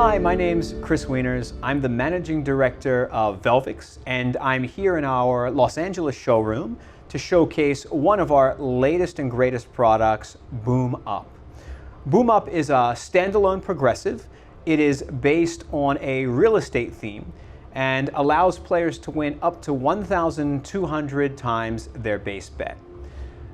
Hi, my name's Chris Wieners. I'm the Managing Director of Velvix, and I'm here in our Los Angeles showroom to showcase one of our latest and greatest products, Booom Up. Booom Up is a standalone progressive. It is based on a real estate theme and allows players to win up to 1,200 times their base bet.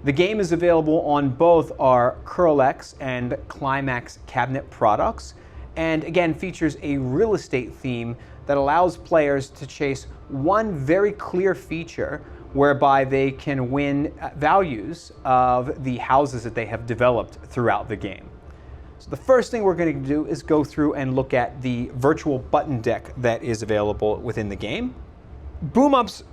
The game is available on both our CurlX and Climax cabinet products, and again features a real estate theme that allows players to chase one very clear feature whereby they can win values of the houses that they have developed throughout the game. So the first thing we're going to do is go through and look at the virtual button deck that is available within the game. Booom Up's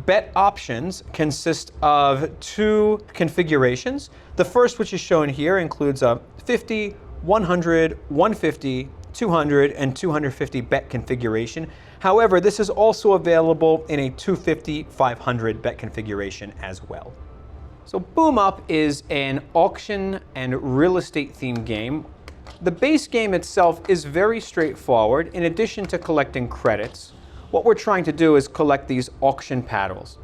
bet options consist of two configurations. The first, which is shown here, includes a 50, 100, 150, 200, and 250 bet configuration. However, this is also available in a 250, 500 bet configuration as well. So Booom Up is an auction and real estate themed game. The base game itself is very straightforward. In addition to collecting credits, what we're trying to do is collect these auction paddles.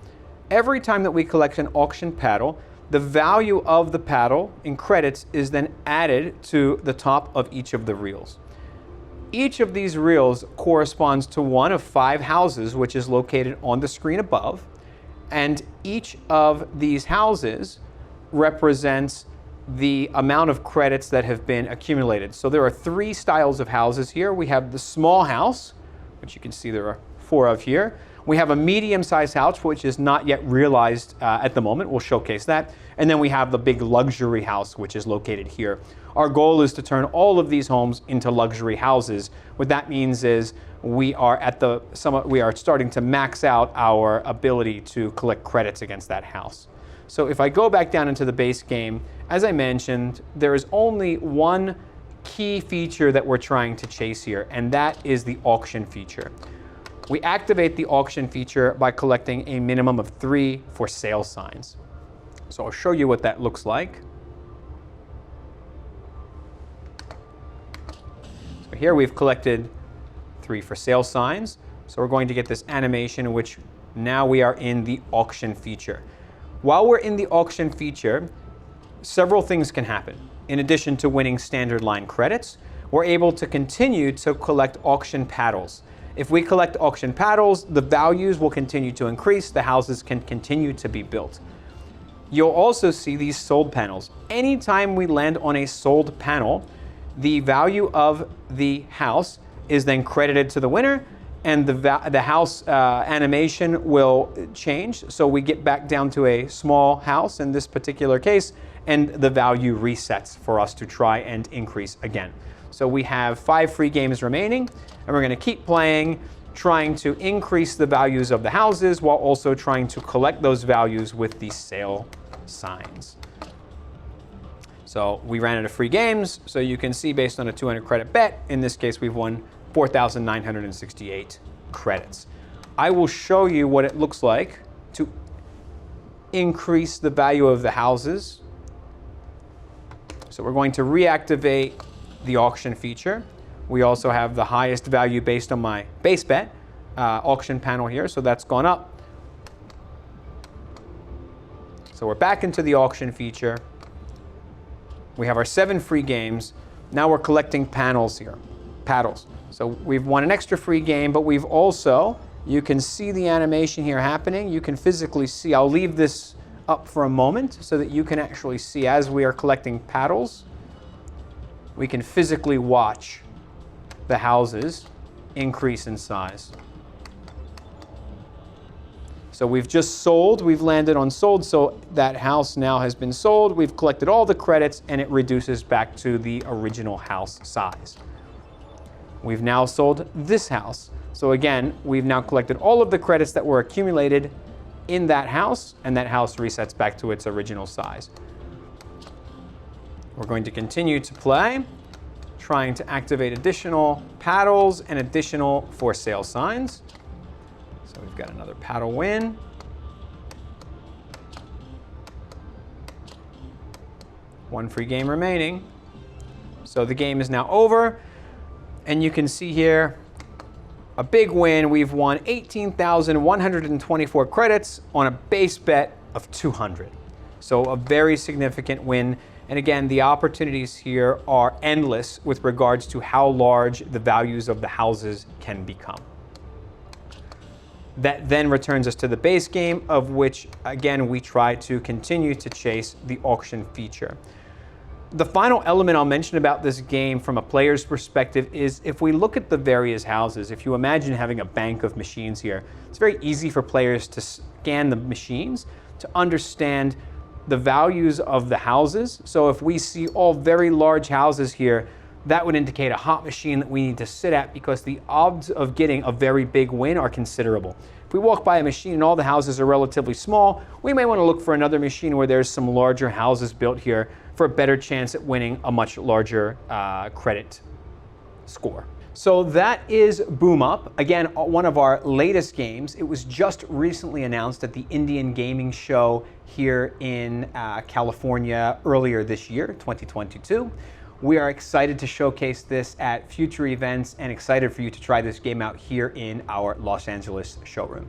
Every time that we collect an auction paddle, the value of the paddle in credits is then added to the top of each of the reels. Each of these reels corresponds to one of 5 houses, which is located on the screen above, and each of these houses represents the amount of credits that have been accumulated. So there are 3 styles of houses here. We have the small house, which you can see there are 4 of here. We have a medium-sized house, which is not yet realized at the moment. We'll showcase that. And then we have the big luxury house, which is located here. Our goal is to turn all of these homes into luxury houses. What that means is we are starting to max out our ability to collect credits against that house. So if I go back down into the base game, as I mentioned, there is only one key feature that we're trying to chase here, and that is the auction feature. We activate the auction feature by collecting a minimum of 3 for sale signs. So I'll show you what that looks like. So here we've collected 3 for sale signs. So we're going to get this animation in which now we are in the auction feature. While we're in the auction feature, several things can happen. In addition to winning standard line credits, we're able to continue to collect auction paddles. If we collect auction paddles, the values will continue to increase, the houses can continue to be built. You'll also see these sold panels. Anytime we land on a sold panel, the value of the house is then credited to the winner, and the house animation will change. So we get back down to a small house in this particular case, and the value resets for us to try and increase again. So we have 5 free games remaining, and we're going to keep playing, trying to increase the values of the houses while also trying to collect those values with the sale signs. So we ran out of free games, so you can see based on a 200 credit bet, in this case we've won 4,968 credits. I will show you what it looks like to increase the value of the houses. So we're going to reactivate the auction feature. We also have the highest value based on my base bet auction panel here, so that's gone up. So we're back into the auction feature. We have our 7 free games. Now we're collecting paddles. So we've won an extra free game, but we've also, you can see the animation here happening. You can physically see, I'll leave this up for a moment so that you can actually see as we are collecting paddles, we can physically watch the houses increase in size. So we've just sold, we've landed on sold, so that house now has been sold. We've collected all the credits and it reduces back to the original house size. We've now sold this house. So again, we've now collected all of the credits that were accumulated in that house, and that house resets back to its original size. We're going to continue to play, trying to activate additional paddles and additional for sale signs. So we've got another paddle win. One free game remaining. So the game is now over. And you can see here a big win. We've won 18,124 credits on a base bet of 200. So a very significant win. And again, the opportunities here are endless with regards to how large the values of the houses can become. That then returns us to the base game, of which, again, we try to continue to chase the auction feature. The final element I'll mention about this game from a player's perspective is if we look at the various houses, if you imagine having a bank of machines here, it's very easy for players to scan the machines to understand the values of the houses. So if we see all very large houses here, that would indicate a hot machine that we need to sit at, because the odds of getting a very big win are considerable. If we walk by a machine and all the houses are relatively small, we may want to look for another machine where there's some larger houses built here for a better chance at winning a much larger credit score. So that is Booom Up. Again, one of our latest games. It was just recently announced at the Indian Gaming Show here in California earlier this year, 2022. We are excited to showcase this at future events and excited for you to try this game out here in our Los Angeles showroom.